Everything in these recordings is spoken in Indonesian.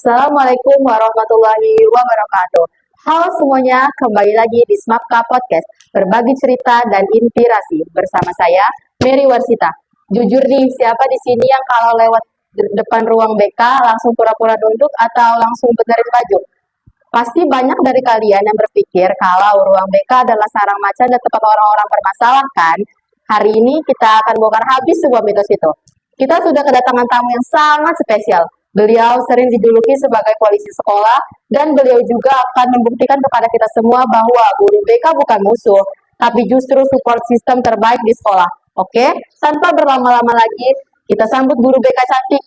Assalamualaikum warahmatullahi wabarakatuh. Halo semuanya, kembali lagi di Smapka Podcast, berbagi cerita dan inspirasi bersama saya, Mary Warsita. Jujur nih, siapa di sini yang kalau lewat depan ruang BK langsung pura-pura nunduk atau langsung benerin baju? Pasti banyak dari kalian yang berpikir kalau ruang BK adalah sarang macan dan tempat orang-orang bermasalah kan? Hari ini kita akan bongkar habis sebuah mitos itu. Kita sudah kedatangan tamu yang sangat spesial. Beliau sering dijuluki sebagai polisi sekolah dan beliau juga akan membuktikan kepada kita semua bahwa guru BK bukan musuh, tapi justru support sistem terbaik di sekolah. Oke, tanpa berlama-lama lagi, kita sambut guru BK cantik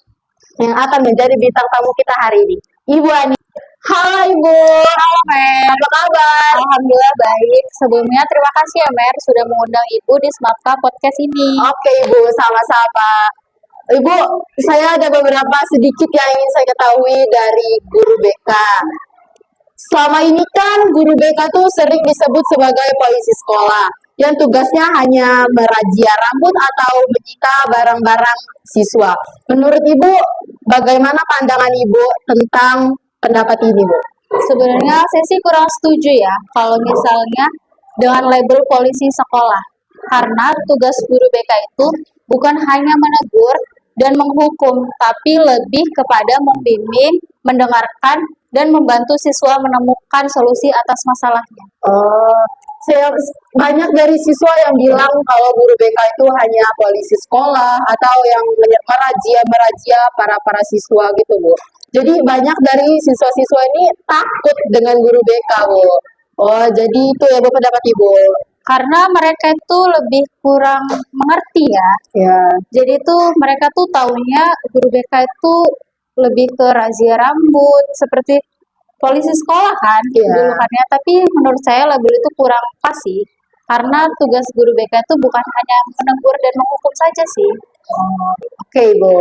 yang akan menjadi bintang tamu kita hari ini, Ibu Ani. Halo Ibu. Halo Mer, Apa kabar? Alhamdulillah baik. Sebelumnya terima kasih ya Mer sudah mengundang Ibu di Smapka Podcast ini. Oke Ibu, sama-sama. Ibu, saya ada beberapa sedikit yang ingin saya ketahui dari guru BK. Selama ini kan guru BK tuh sering disebut sebagai polisi sekolah yang tugasnya hanya merazia rambut atau menyita barang-barang siswa. Menurut Ibu, bagaimana pandangan Ibu tentang pendapat ini, Bu? Sebenarnya saya sih kurang setuju ya kalau misalnya dengan label polisi sekolah. Karena tugas guru BK itu bukan hanya menegur dan menghukum, tapi lebih kepada membimbing, mendengarkan, dan membantu siswa menemukan solusi atas masalahnya. Banyak dari siswa yang bilang kalau guru BK itu hanya polisi sekolah atau yang merazia para siswa gitu, Bu. Jadi banyak dari siswa-siswa ini takut dengan guru BK, Bu. Oh, jadi itu ya Bu pendapat Ibu. Karena mereka itu lebih kurang mengerti ya. Ya. Jadi tuh mereka tuh taunya guru BK itu lebih ke razia rambut seperti polisi sekolah kan julukannya. Tapi menurut saya label itu kurang pas sih. Karena tugas guru BK itu bukan hanya menegur dan menghukum saja sih. Oke, Ibu.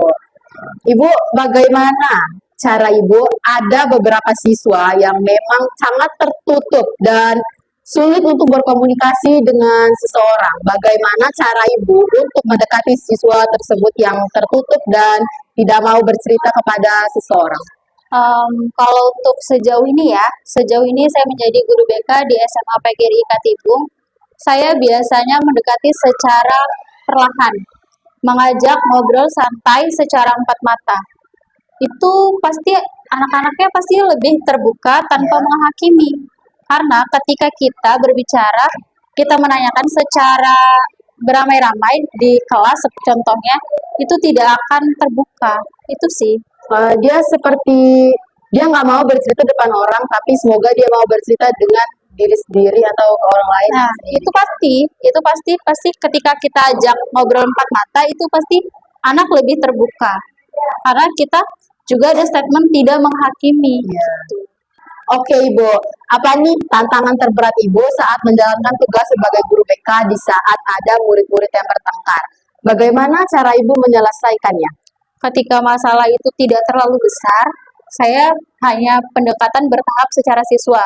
Ibu, bagaimana cara Ibu? Ada beberapa siswa yang memang sangat tertutup dan sulit untuk berkomunikasi dengan seseorang. Bagaimana cara Ibu untuk mendekati siswa tersebut yang tertutup dan tidak mau bercerita kepada seseorang? Kalau untuk sejauh ini saya menjadi guru BK di SMA PGRI Katibung. Saya biasanya mendekati secara perlahan, mengajak ngobrol santai secara empat mata. Itu pasti anak-anaknya pasti lebih terbuka tanpa menghakimi. Karena ketika kita berbicara, kita menanyakan secara beramai-ramai di kelas, contohnya, itu tidak akan terbuka. Itu sih. Dia nggak mau bercerita depan orang, tapi semoga dia mau bercerita dengan diri sendiri atau ke orang lain. Nah, itu pasti ketika kita ajak ngobrol empat mata, itu pasti anak lebih terbuka. Karena kita juga ada statement tidak menghakimi. Oke Ibu, apa nih tantangan terberat Ibu saat menjalankan tugas sebagai guru BK di saat ada murid-murid yang bertengkar? Bagaimana cara Ibu menyelesaikannya? Ketika masalah itu tidak terlalu besar, saya hanya pendekatan bertahap secara siswa,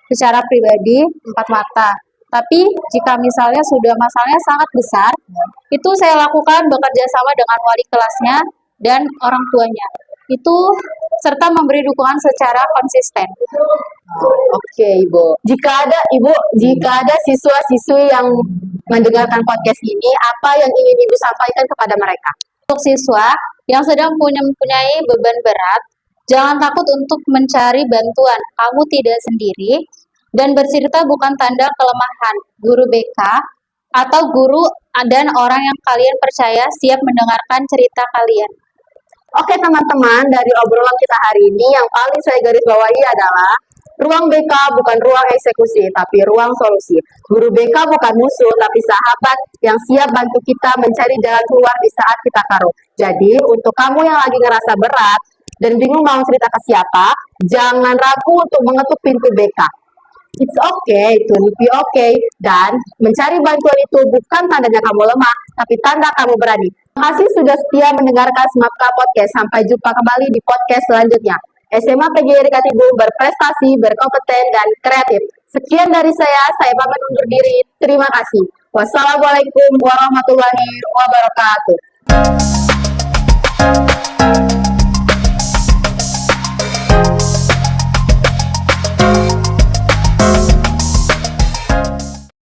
secara pribadi, empat mata. Tapi jika misalnya sudah masalahnya sangat besar, itu saya lakukan bekerja sama dengan wali kelasnya dan orang tuanya. Itu serta memberi dukungan secara konsisten. Oke Ibu. Jika ada siswa-siswi yang mendengarkan podcast ini, apa yang ingin Ibu sampaikan kepada mereka? Untuk siswa yang sedang mempunyai beban berat, jangan takut untuk mencari bantuan. Kamu tidak sendiri dan bercerita bukan tanda kelemahan. Guru BK atau guru dan orang yang kalian percaya siap mendengarkan cerita kalian. Oke teman-teman, dari obrolan kita hari ini yang paling saya garis bawahi adalah ruang BK bukan ruang eksekusi, tapi ruang solusi. Guru BK bukan musuh, tapi sahabat yang siap bantu kita mencari jalan keluar di saat kita taruh. Jadi, untuk kamu yang lagi ngerasa berat dan bingung mau cerita ke siapa, jangan ragu untuk mengetuk pintu BK. It's okay to be okay. Dan mencari bantuan itu bukan tandanya kamu lemah, tapi tanda kamu berani. Terima kasih sudah setia mendengarkan Smapka Podcast. Sampai jumpa kembali di podcast selanjutnya. SMA PGRI Katibung berprestasi, berkompeten, dan kreatif. Sekian dari saya pamit undur diri. Terima kasih. Wassalamualaikum warahmatullahi wabarakatuh.